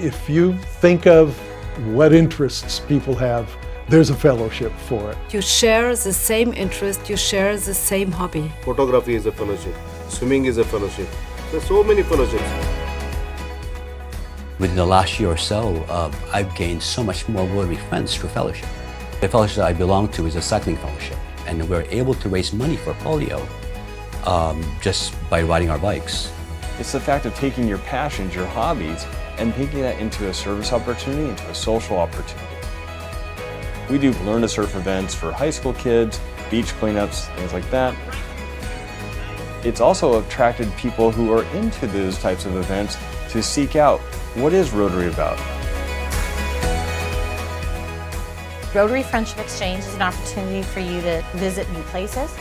If you think of what interests people have, there's a fellowship for it. You share the same interest, you share the same hobby. Photography is a fellowship, swimming is a fellowship. There's so many fellowships. Within the last year or so, I've gained so much more Rotary friends through fellowship. The fellowship that I belong to is a cycling fellowship, and we're able to raise money for polio just by riding our bikes. It's the fact of taking your passions, your hobbies, and making that into a service opportunity, into a social opportunity. We do learn to surf events for high school kids, beach cleanups, things like that. It's also attracted people who are into those types of events to seek out, what is Rotary about? Rotary Friendship Exchange is an opportunity for you to visit new places,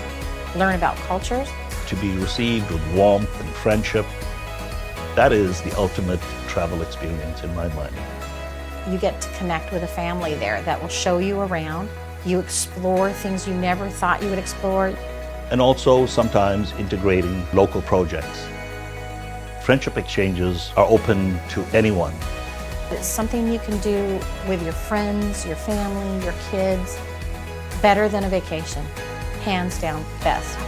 learn about cultures. To be received with warmth and friendship, that is the ultimate travel experience in my mind. You get to connect with a family there that will show you around. You explore things you never thought you would explore. And also sometimes integrating local projects. Friendship exchanges are open to anyone. It's something you can do with your friends, your family, your kids. Better than a vacation. Hands down, best.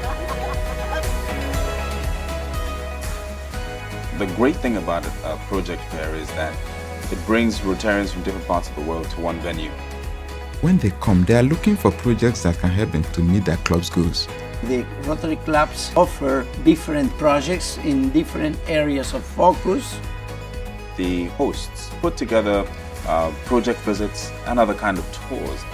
The great thing about a project fair is that it brings Rotarians from different parts of the world to one venue. When they come, they are looking for projects that can help them to meet their club's goals. The Rotary Clubs offer different projects in different areas of focus. The hosts put together project visits and other kind of tours.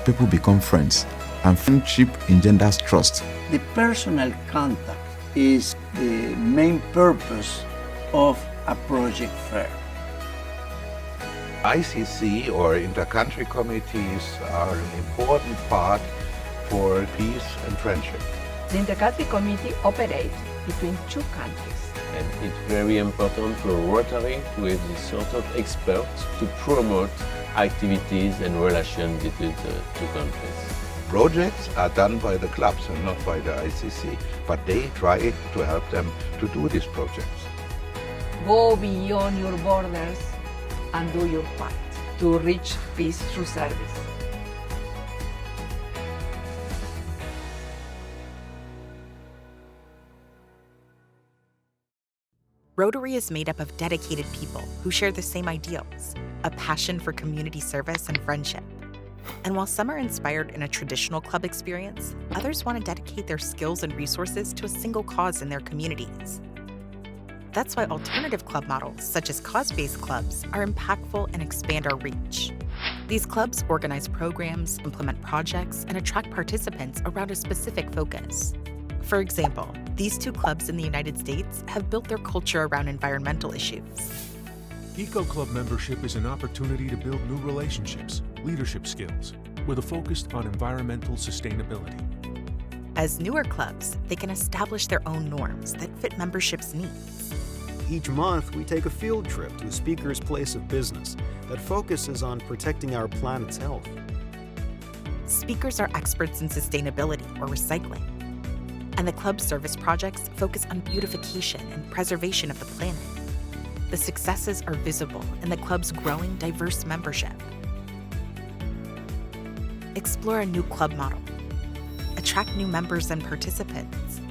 People become friends, and friendship engenders trust. The personal contact is the main purpose of a project fair. ICC or intercountry committees are an important part for peace and friendship. The intercountry committee operates between two countries. And it's very important for Rotary to have this sort of experts to promote activities and relations between the two countries. Projects are done by the clubs and not by the ICC, but they try to help them to do these projects. Go beyond your borders and do your part to reach peace through service. Rotary is made up of dedicated people who share the same ideals, a passion for community service and friendship. And while some are inspired in a traditional club experience, others want to dedicate their skills and resources to a single cause in their communities. That's why alternative club models, such as cause-based clubs, are impactful and expand our reach. These clubs organize programs, implement projects, and attract participants around a specific focus. For example, these two clubs in the United States have built their culture around environmental issues. Eco Club membership is an opportunity to build new relationships, leadership skills, with a focus on environmental sustainability. As newer clubs, they can establish their own norms that fit membership's needs. Each month, we take a field trip to a speaker's place of business that focuses on protecting our planet's health. Speakers are experts in sustainability or recycling, and the club's service projects focus on beautification and preservation of the planet. The successes are visible in the club's growing diverse membership. Explore a new club model. Attract new members and participants.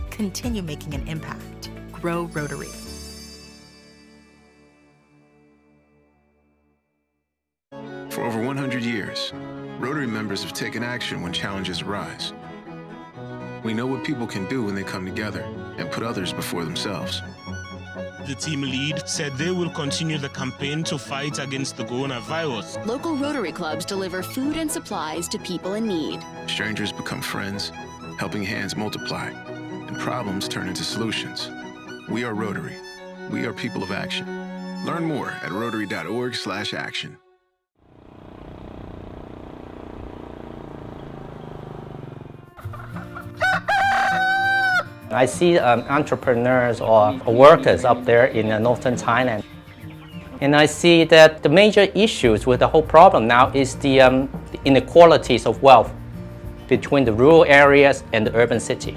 Continue making an impact. Grow Rotary. For over 100 years, Rotary members have taken action when challenges arise. We know what people can do when they come together and put others before themselves. The team lead said they will continue the campaign to fight against the coronavirus. Local Rotary Clubs deliver food and supplies to people in need. Strangers become friends, helping hands multiply, and problems turn into solutions. We are Rotary. We are people of action. Learn more at rotary.org/action. I see entrepreneurs or workers up there in northern Thailand. And I see that the major issues with the whole problem now is the inequalities of wealth between the rural areas and the urban city.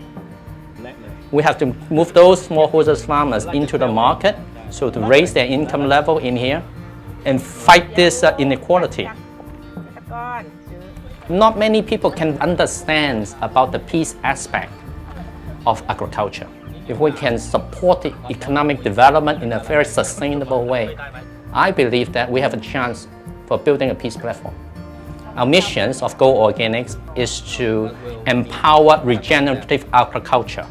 We have to move those smallholders farmers into the market, so to raise their income level in here and fight this inequality. Not many people can understand about the peace aspect of agriculture. If we can support the economic development in a very sustainable way, I believe that we have a chance for building a peace platform. Our mission of Go Organics is to empower regenerative agriculture.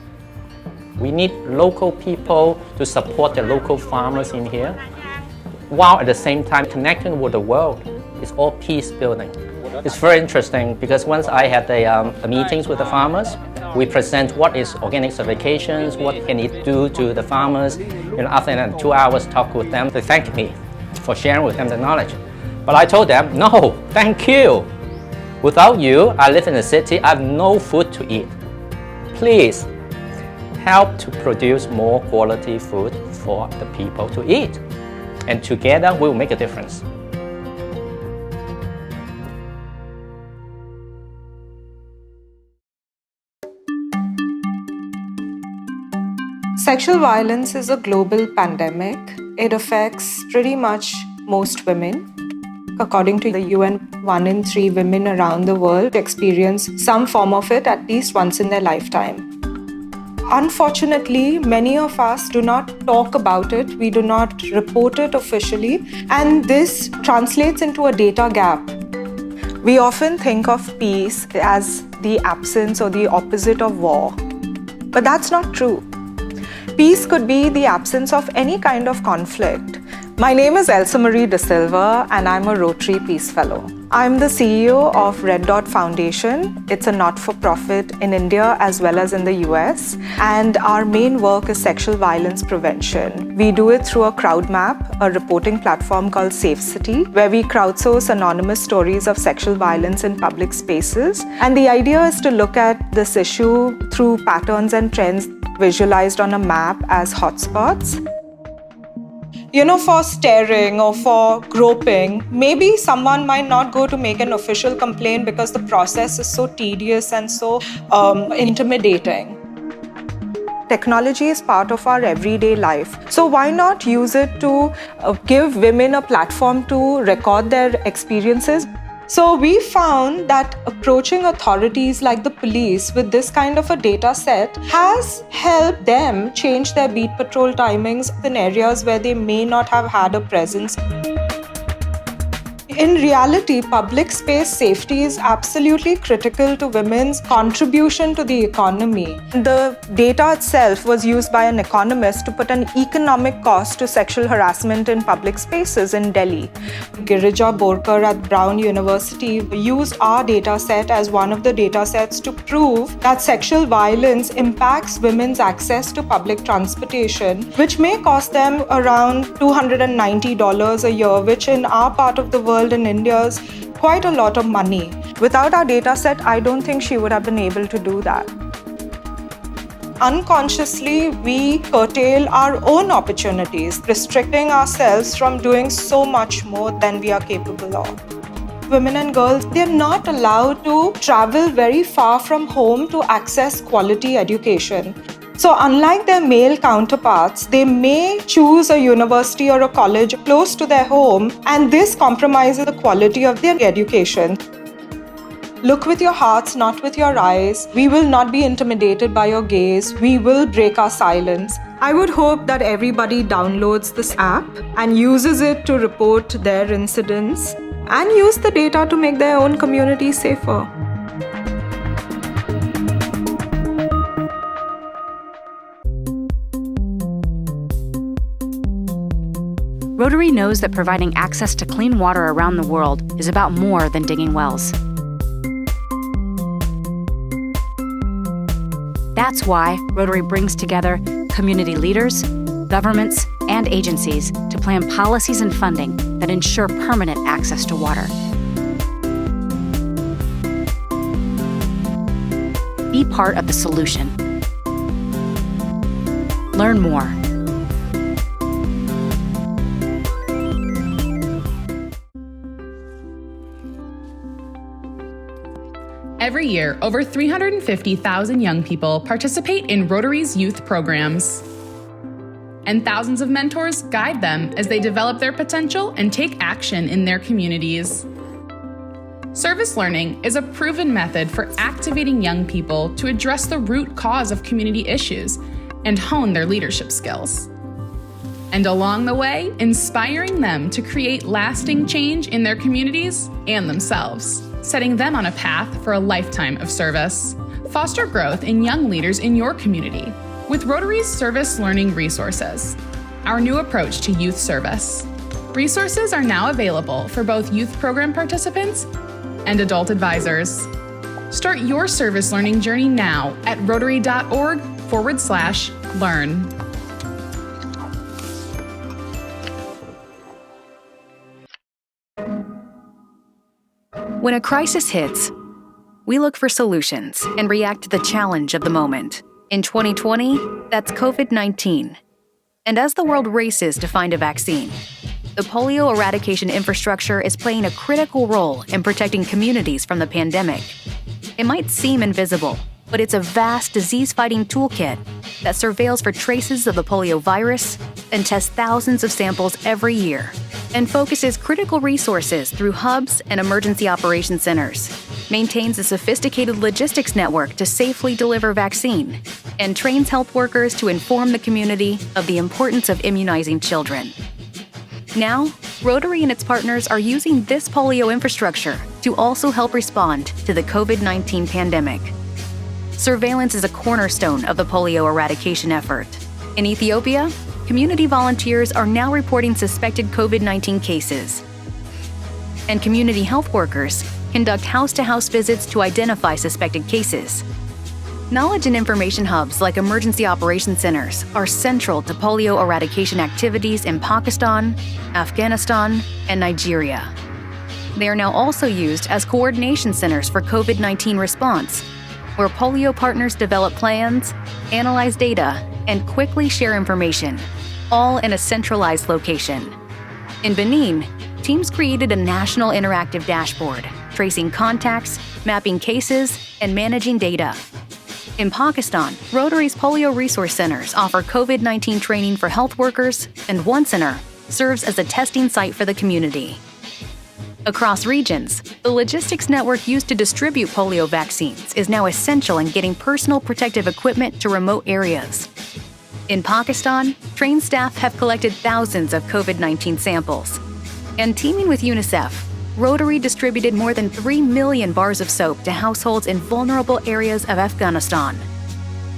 We need local people to support the local farmers in here, while at the same time connecting with the world. It's all peace building. It's very interesting because once I had the meetings with the farmers, we present what is organic certifications, what can it do to the farmers. After 2 hours talk with them, they thank me for sharing with them the knowledge. But I told them, no, thank you. Without you, I live in the city, I have no food to eat. Please help to produce more quality food for the people to eat. And together we'll make a difference. Sexual violence is a global pandemic. It affects pretty much most women. According to the UN, 1 in 3 women around the world experience some form of it at least once in their lifetime. Unfortunately, many of us do not talk about it, we do not report it officially, and this translates into a data gap. We often think of peace as the absence or the opposite of war, but that's not true. Peace could be the absence of any kind of conflict. My name is Elsa Marie De Silva and I'm a Rotary Peace Fellow. I'm the CEO of Red Dot Foundation. It's a not-for-profit in India as well as in the US. And our main work is sexual violence prevention. We do it through a crowd map, a reporting platform called Safe City, where we crowdsource anonymous stories of sexual violence in public spaces. And the idea is to look at this issue through patterns and trends visualized on a map as hotspots. For staring or for groping, maybe someone might not go to make an official complaint because the process is so tedious and so intimidating. Technology is part of our everyday life. So why not use it to give women a platform to record their experiences? So we found that approaching authorities like the police with this kind of a data set has helped them change their beat patrol timings in areas where they may not have had a presence. In reality, public space safety is absolutely critical to women's contribution to the economy. The data itself was used by an economist to put an economic cost to sexual harassment in public spaces in Delhi. Girija Borkar at Brown University used our data set as one of the data sets to prove that sexual violence impacts women's access to public transportation, which may cost them around $290 a year, which in our part of the world in India is quite a lot of money. Without our data set, I don't think she would have been able to do that. Unconsciously, we curtail our own opportunities, restricting ourselves from doing so much more than we are capable of. Women and girls, they're not allowed to travel very far from home to access quality education. So unlike their male counterparts, they may choose a university or a college close to their home, and this compromises the quality of their education. Look with your hearts, not with your eyes. We will not be intimidated by your gaze. We will break our silence. I would hope that everybody downloads this app and uses it to report their incidents and use the data to make their own community safer. Rotary knows that providing access to clean water around the world is about more than digging wells. That's why Rotary brings together community leaders, governments, and agencies to plan policies and funding that ensure permanent access to water. Be part of the solution. Learn more. Every year, over 350,000 young people participate in Rotary's youth programs. And thousands of mentors guide them as they develop their potential and take action in their communities. Service learning is a proven method for activating young people to address the root cause of community issues and hone their leadership skills. And along the way, inspiring them to create lasting change in their communities and themselves, setting them on a path for a lifetime of service. Foster growth in young leaders in your community with Rotary's service learning resources, our new approach to youth service. Resources are now available for both youth program participants and adult advisors. Start your service learning journey now at rotary.org/learn. When a crisis hits, we look for solutions and react to the challenge of the moment. In 2020, that's COVID-19. And as the world races to find a vaccine, the polio eradication infrastructure is playing a critical role in protecting communities from the pandemic. It might seem invisible, but it's a vast disease-fighting toolkit that surveils for traces of the polio virus and tests thousands of samples every year, and focuses critical resources through hubs and emergency operations centers, maintains a sophisticated logistics network to safely deliver vaccine, and trains health workers to inform the community of the importance of immunizing children. Now, Rotary and its partners are using this polio infrastructure to also help respond to the COVID-19 pandemic. Surveillance is a cornerstone of the polio eradication effort. In Ethiopia, community volunteers are now reporting suspected COVID-19 cases. And community health workers conduct house-to-house visits to identify suspected cases. Knowledge and information hubs like emergency operations centers are central to polio eradication activities in Pakistan, Afghanistan, and Nigeria. They are now also used as coordination centers for COVID-19 response, where polio partners develop plans, analyze data, and quickly share information, all in a centralized location. In Benin, teams created a national interactive dashboard, tracing contacts, mapping cases, and managing data. In Pakistan, Rotary's polio resource centers offer COVID-19 training for health workers, and one center serves as a testing site for the community. Across regions, the logistics network used to distribute polio vaccines is now essential in getting personal protective equipment to remote areas. In Pakistan, trained staff have collected thousands of COVID-19 samples. And teaming with UNICEF, Rotary distributed more than 3 million bars of soap to households in vulnerable areas of Afghanistan.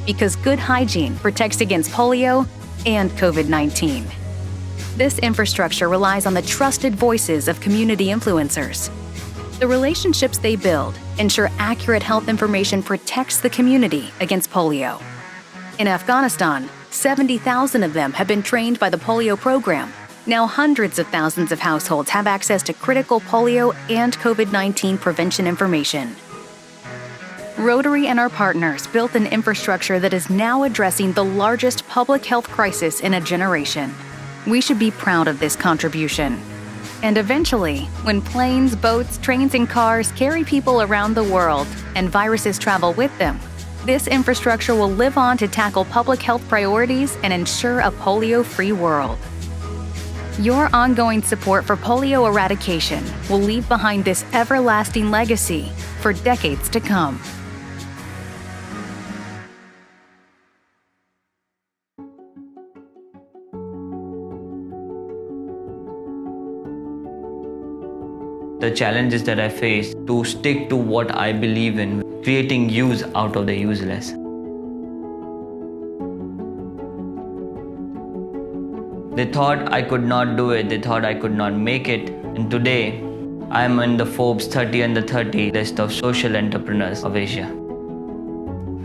Because good hygiene protects against polio and COVID-19. This infrastructure relies on the trusted voices of community influencers. The relationships they build ensure accurate health information protects the community against polio. In Afghanistan, 70,000 of them have been trained by the polio program. Now hundreds of thousands of households have access to critical polio and COVID-19 prevention information. Rotary and our partners built an infrastructure that is now addressing the largest public health crisis in a generation. We should be proud of this contribution. And eventually, when planes, boats, trains, and cars carry people around the world and viruses travel with them, this infrastructure will live on to tackle public health priorities and ensure a polio-free world. Your ongoing support for polio eradication will leave behind this everlasting legacy for decades to come. The challenges that I face to stick to what I believe in, creating use out of the useless. They thought I could not do it, they thought I could not make it, and today I am in the Forbes 30 under 30 list of social entrepreneurs of Asia.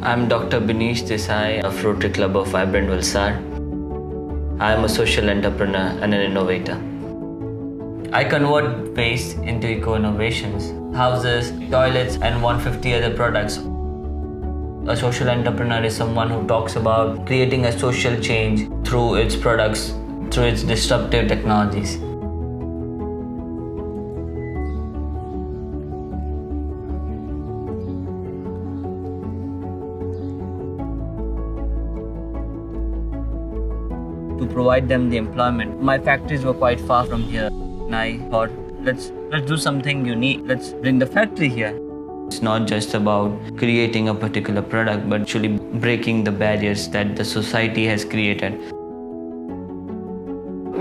I am Dr. Binish Desai of Rotary Club of Vibrant Valsad. I am a social entrepreneur and an innovator. I convert waste into eco-innovations, houses, toilets, and 150 other products. A social entrepreneur is someone who talks about creating a social change through its products, through its disruptive technologies. provide them the employment. My factories were quite far from here, and I thought, let's do something unique. Let's bring the factory here. It's not just about creating a particular product, but actually breaking the barriers that the society has created.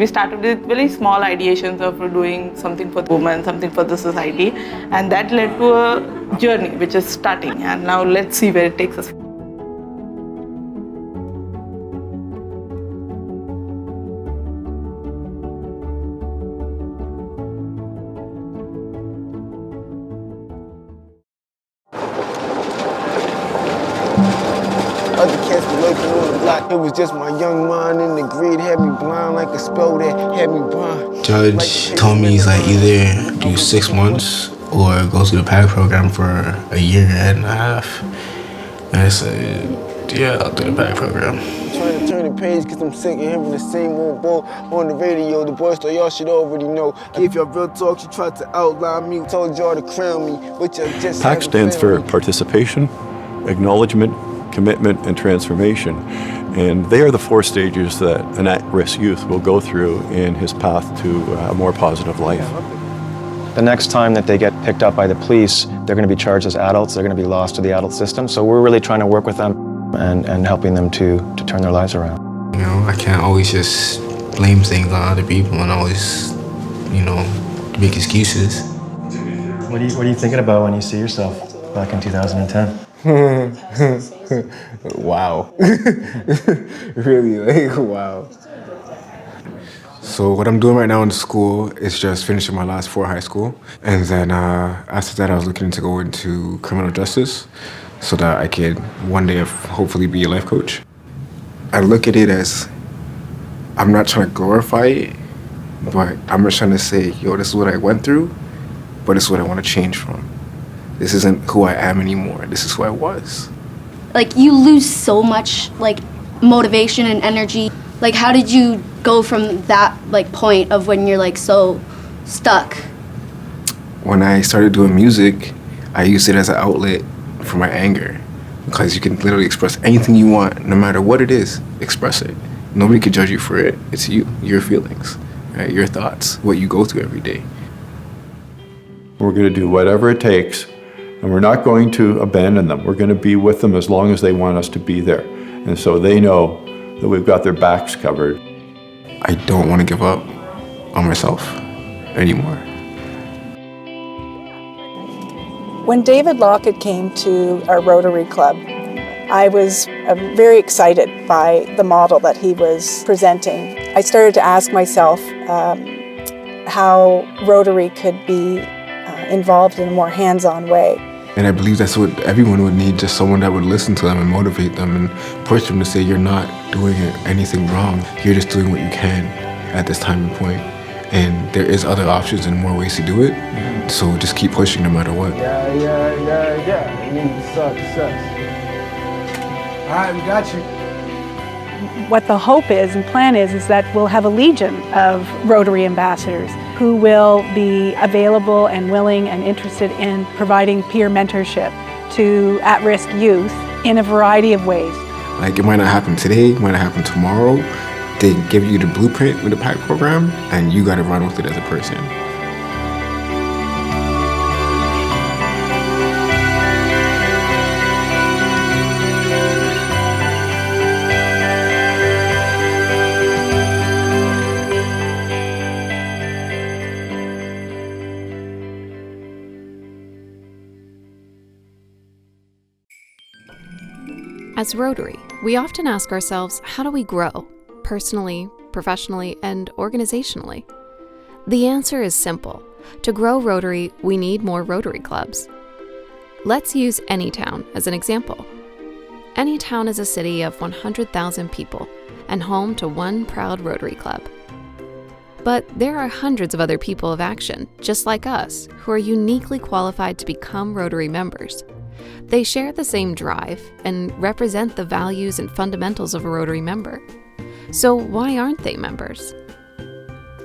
We started with very small ideations of doing something for women, something for the society, and that led to a journey which is starting, and now let's see where it takes us. Other cats were lurking on the block. It was just my young mind in the greed had me blind like a spell that had me blind. Judge told me he's like either do 6 months or go through the PAC program for a year and a half. And I said, yeah, I'll do the PAC program. I'm trying to turn the page because I'm sick of hearing the same old bull on the radio. The boys thought y'all should already know. If y'all real talk, you tried to outline me. Told y'all to crown me, but y'all just PAC stands for participation, acknowledgement, commitment, and transformation. And they are the 4 stages that an at-risk youth will go through in his path to a more positive life. The next time that they get picked up by the police, they're going to be charged as adults. They're going to be lost to the adult system. So we're really trying to work with them and helping them to turn their lives around. You know, I can't always just blame things on other people and always, you know, make excuses. What are you thinking about when you see yourself back in 2010? Wow. Really, like, wow. So what I'm doing right now in school is just finishing my last 4 high school. And then after that, I was looking to go into criminal justice so that I could one day hopefully be a life coach. I look at it as, I'm not trying to glorify it, but I'm just trying to say, yo, this is what I went through, but it's what I want to change from. This isn't who I am anymore. This is who I was. Like, you lose so much, like, motivation and energy. Like, how did you go from that, like, point of when you're, like, so stuck? When I started doing music, I used it as an outlet for my anger. Because you can literally express anything you want, no matter what it is, express it. Nobody can judge you for it. It's you, your feelings, right? Your thoughts, what you go through every day. We're going to do whatever it takes, and we're not going to abandon them. We're going to be with them as long as they want us to be there. And so they know that we've got their backs covered. I don't want to give up on myself anymore. When David Lockett came to our Rotary Club, I was very excited by the model that he was presenting. I started to ask myself how Rotary could be involved in a more hands-on way. And I believe that's what everyone would need, just someone that would listen to them and motivate them and push them to say, you're not doing anything wrong. You're just doing what you can at this time and point. And there is other options and more ways to do it. So just keep pushing no matter what. Yeah. We need success. All right, we got you. What the hope is and plan is that we'll have a legion of Rotary ambassadors who will be available and willing and interested in providing peer mentorship to at-risk youth in a variety of ways. Like, it might not happen today, it might not happen tomorrow. They give you the blueprint with the PAC program, and you gotta run with it as a person. As Rotary, we often ask ourselves, how do we grow? Personally, professionally, and organizationally? The answer is simple. To grow Rotary, we need more Rotary Clubs. Let's use Anytown as an example. Anytown is a city of 100,000 people and home to one proud Rotary Club. But there are hundreds of other people of action, just like us, who are uniquely qualified to become Rotary members. They share the same drive and represent the values and fundamentals of a Rotary member. So why aren't they members?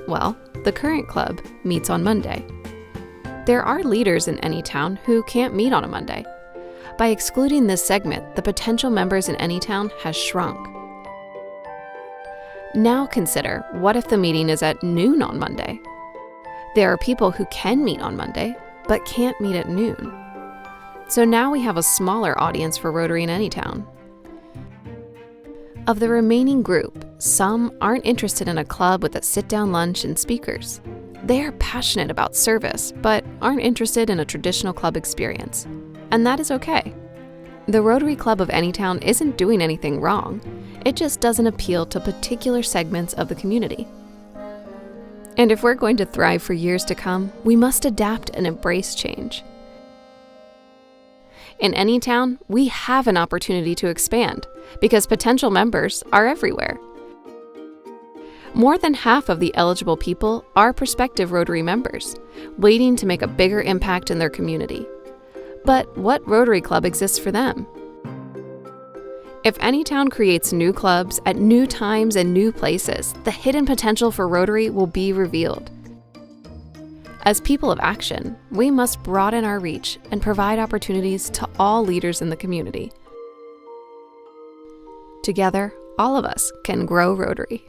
Well, the current club meets on Monday. There are leaders in Anytown who can't meet on a Monday. By excluding this segment, the potential members in Anytown has shrunk. Now consider, what if the meeting is at noon on Monday? There are people who can meet on Monday, but can't meet at noon. So now we have a smaller audience for Rotary in any town. Of the remaining group, some aren't interested in a club with a sit-down lunch and speakers. They are passionate about service, but aren't interested in a traditional club experience. And that is okay. The Rotary Club of any town isn't doing anything wrong. It just doesn't appeal to particular segments of the community. And if we're going to thrive for years to come, we must adapt and embrace change. In any town, we have an opportunity to expand because potential members are everywhere. More than half of the eligible people are prospective Rotary members, waiting to make a bigger impact in their community. But what Rotary Club exists for them? If any town creates new clubs at new times and new places, the hidden potential for Rotary will be revealed. As people of action, we must broaden our reach and provide opportunities to all leaders in the community. Together, all of us can grow Rotary.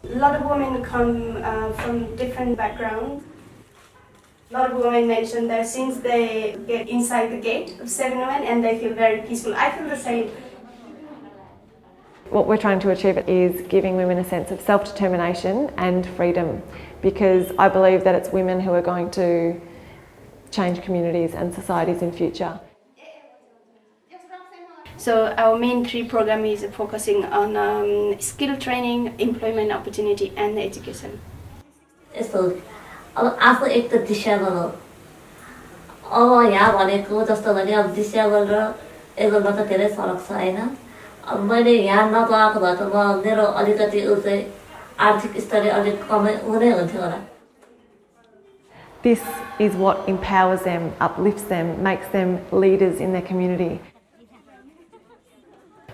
A lot of women come from different backgrounds. A lot of women mention that since they get inside the gate of 7-Eleven and they feel very peaceful. I feel the same. What we're trying to achieve is giving women a sense of self-determination and freedom, because I believe that it's women who are going to change communities and societies in future. So our main 3 program is focusing on skill training, employment opportunity, and education. So, आफू एक त disable हो अब यहाँ भनेको जस्तो भने अब डिसेबल र एबलमा त धेरै फरक छ हैन अब मैले यहाँ नपाएको भए त म मेरो अलिकति उतै आर्थिक स्तरले अलिक कमै हुने हुन्थ्यो होला. This is what empowers them, uplifts them, makes them leaders in their community.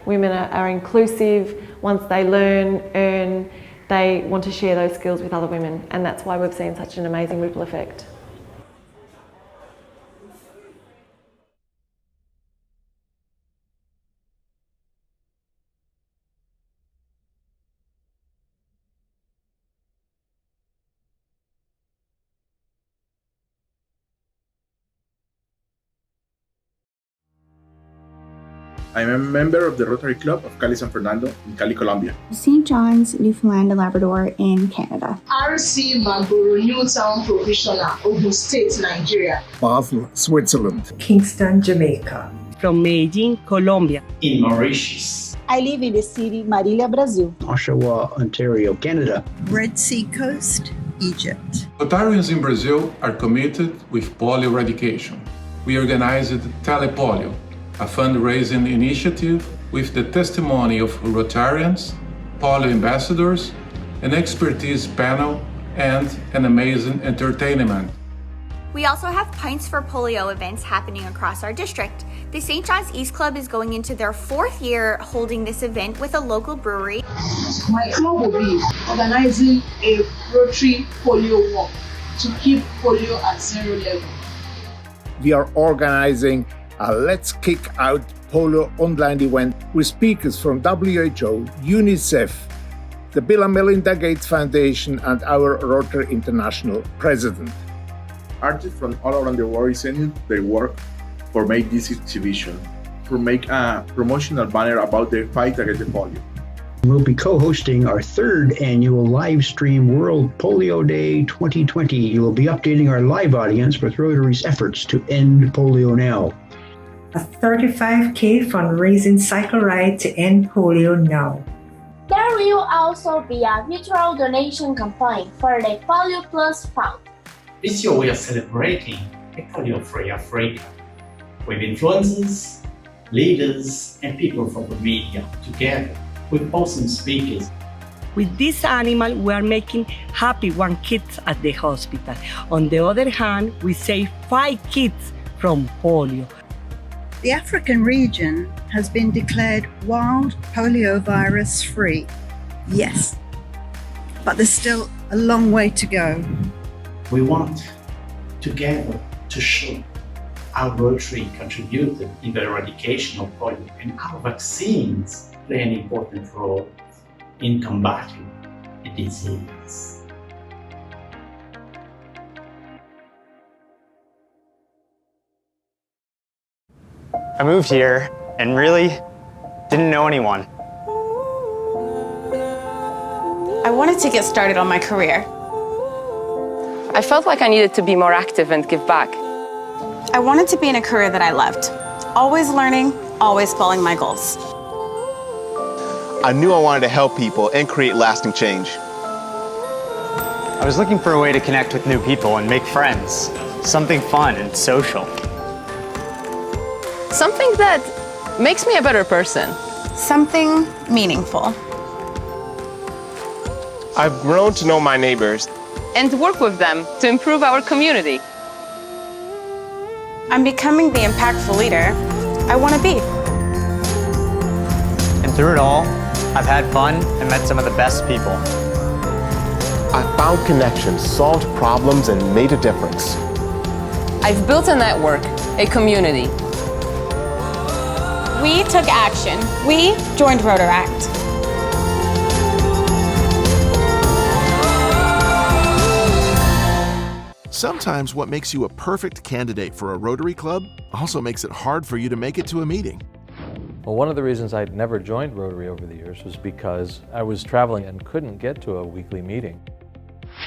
Women are inclusive. Once they learn, earn, they want to share those skills with other women, and that's why we've seen such an amazing ripple effect. I'm a member of the Rotary Club of Cali San Fernando in Cali, Colombia. St. John's, Newfoundland and Labrador in Canada. RC Magboro, Newtown Professional, Ogun State, Nigeria. Basel, Switzerland. Kingston, Jamaica. From Medellin, Colombia. In Mauritius. I live in the city Marília, Brazil. Oshawa, Ontario, Canada. Red Sea Coast, Egypt. Rotarians in Brazil are committed with polio eradication. We organized Telepolio, a fundraising initiative with the testimony of Rotarians, polio ambassadors, an expertise panel, and an amazing entertainment. We also have Pints for Polio events happening across our district. The St. John's East Club is going into their 4th year holding this event with a local brewery. My club will be organizing a Rotary polio walk to keep polio at 0 level. We are organizing a Let's Kick Out Polio online event with speakers from WHO, UNICEF, the Bill and Melinda Gates Foundation, and our Rotary International president. Artists from all around the world send their work for make this exhibition, to make a promotional banner about the fight against the polio. We'll be co-hosting our 3rd annual live stream World Polio Day 2020. We'll be updating our live audience with Rotary's efforts to end polio now. A 35K fundraising cycle ride to end polio now. There will also be a virtual donation campaign for the Polio Plus Fund. This year we are celebrating a polio-free Africa with influencers, leaders, and people from the media together with awesome speakers. With this animal, we are making happy 1 kids at the hospital. On the other hand, we save 5 kids from polio. The African region has been declared wild poliovirus free. Yes, but there's still a long way to go. We want, together, to show how Rotary contributed in the eradication of polio and how vaccines play an important role in combating the disease. I moved here and really didn't know anyone. I wanted to get started on my career. I felt like I needed to be more active and give back. I wanted to be in a career that I loved. Always learning, always following my goals. I knew I wanted to help people and create lasting change. I was looking for a way to connect with new people and make friends. Something fun and social. Something that makes me a better person. Something meaningful. I've grown to know my neighbors and work with them to improve our community. I'm becoming the impactful leader I want to be. And through it all, I've had fun and met some of the best people. I found connections, solved problems, and made a difference. I've built a network, a community. We took action. We joined Rotaract. Sometimes what makes you a perfect candidate for a Rotary Club also makes it hard for you to make it to a meeting. Well, one of the reasons I'd never joined Rotary over the years was because I was traveling and couldn't get to a weekly meeting.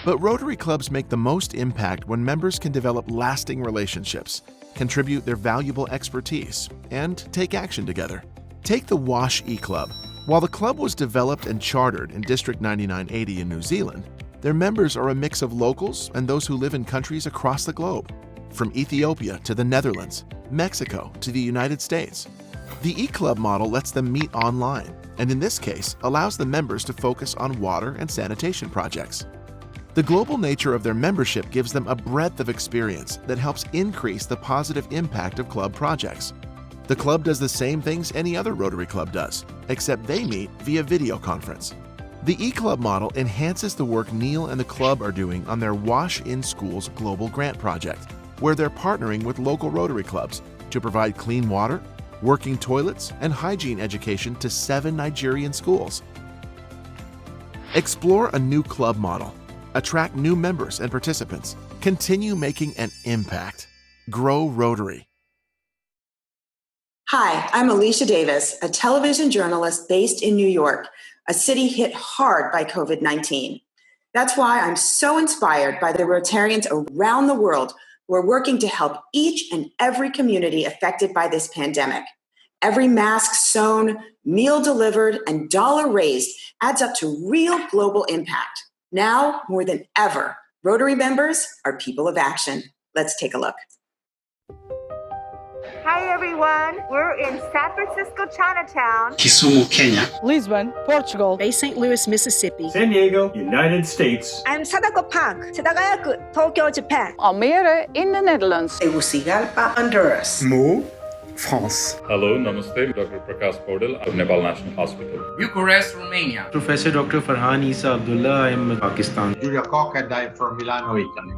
But Rotary Clubs make the most impact when members can develop lasting relationships, contribute their valuable expertise, and take action together. Take the Wash E-Club. While the club was developed and chartered in District 9980 in New Zealand, their members are a mix of locals and those who live in countries across the globe, from Ethiopia to the Netherlands, Mexico to the United States. The E-Club model lets them meet online, and in this case, allows the members to focus on water and sanitation projects. The global nature of their membership gives them a breadth of experience that helps increase the positive impact of club projects. The club does the same things any other Rotary Club does, except they meet via video conference. The E-Club model enhances the work Neil and the club are doing on their Wash in Schools Global Grant Project, where they're partnering with local Rotary Clubs to provide clean water, working toilets, and hygiene education to 7 Nigerian schools. Explore a new club model. Attract new members and participants. Continue making an impact. Grow Rotary. Hi, I'm Alicia Davis, a television journalist based in New York, a city hit hard by COVID-19. That's why I'm so inspired by the Rotarians around the world who are working to help each and every community affected by this pandemic. Every mask sewn, meal delivered, and dollar raised adds up to real global impact. Now, more than ever, Rotary members are people of action. Let's take a look. Hi everyone, we're in San Francisco Chinatown, Kisumu, Kenya, Lisbon, Portugal, Bay St. Louis, Mississippi, San Diego, United States, and Sadako Park, Setagayaku, Tokyo, Japan, Almere in the Netherlands, Tegucigalpa, Honduras, Meaux, France. Hello, namaste, Dr. Prakash Podal of Nepal National Hospital. Bucharest, Romania. Professor Dr. Farhan Isa Abdullah, I'm Pakistan. Julia Cockett, I'm from Milano, Italy.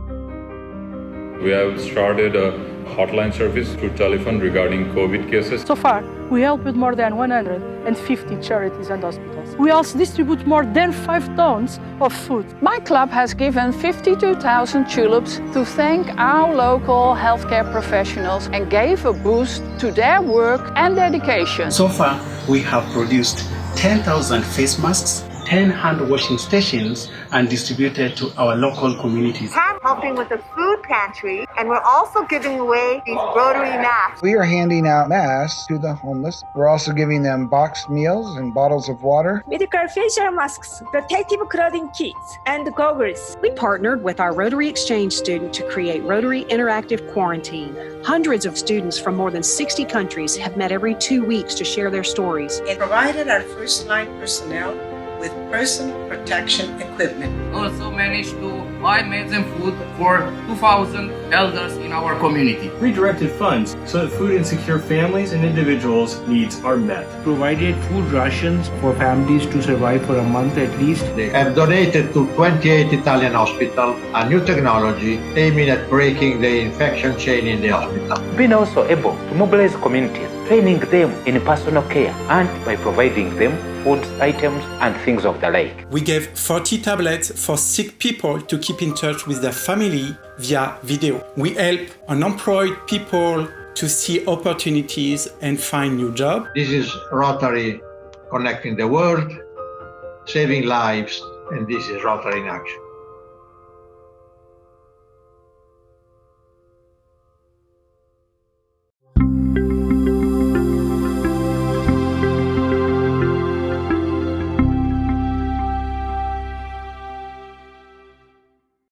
We have started a hotline service through telephone regarding COVID cases. So far, we help with more than 150 charities and hospitals. We also distribute more than 5 tons of food. My club has given 52,000 tulips to thank our local healthcare professionals and gave a boost to their work and dedication. So far, we have produced 10,000 face masks, 10 hand washing stations, and distributed to our local communities. I'm helping with the food pantry, and we're also giving away these Rotary masks. We are handing out masks to the homeless. We're also giving them boxed meals and bottles of water. Medical facial masks, protective clothing kits, and goggles. We partnered with our Rotary Exchange student to create Rotary Interactive Quarantine. Hundreds of students from more than 60 countries have met every 2 weeks to share their stories. It provided our first line personnel with personal protection equipment. Also managed to buy meals and food for 2,000 elders in our community. Redirected funds so that food insecure families and individuals' needs are met. Provided food rations for families to survive for a month at least. They have donated to 28 Italian hospitals a new technology aiming at breaking the infection chain in the hospital. Been also able to mobilize communities, training them in personal care and by providing them food items and things of the like. We gave 40 tablets for sick people to keep in touch with their family via video. We help unemployed people to see opportunities and find new jobs. This is Rotary connecting the world, saving lives, and this is Rotary in action.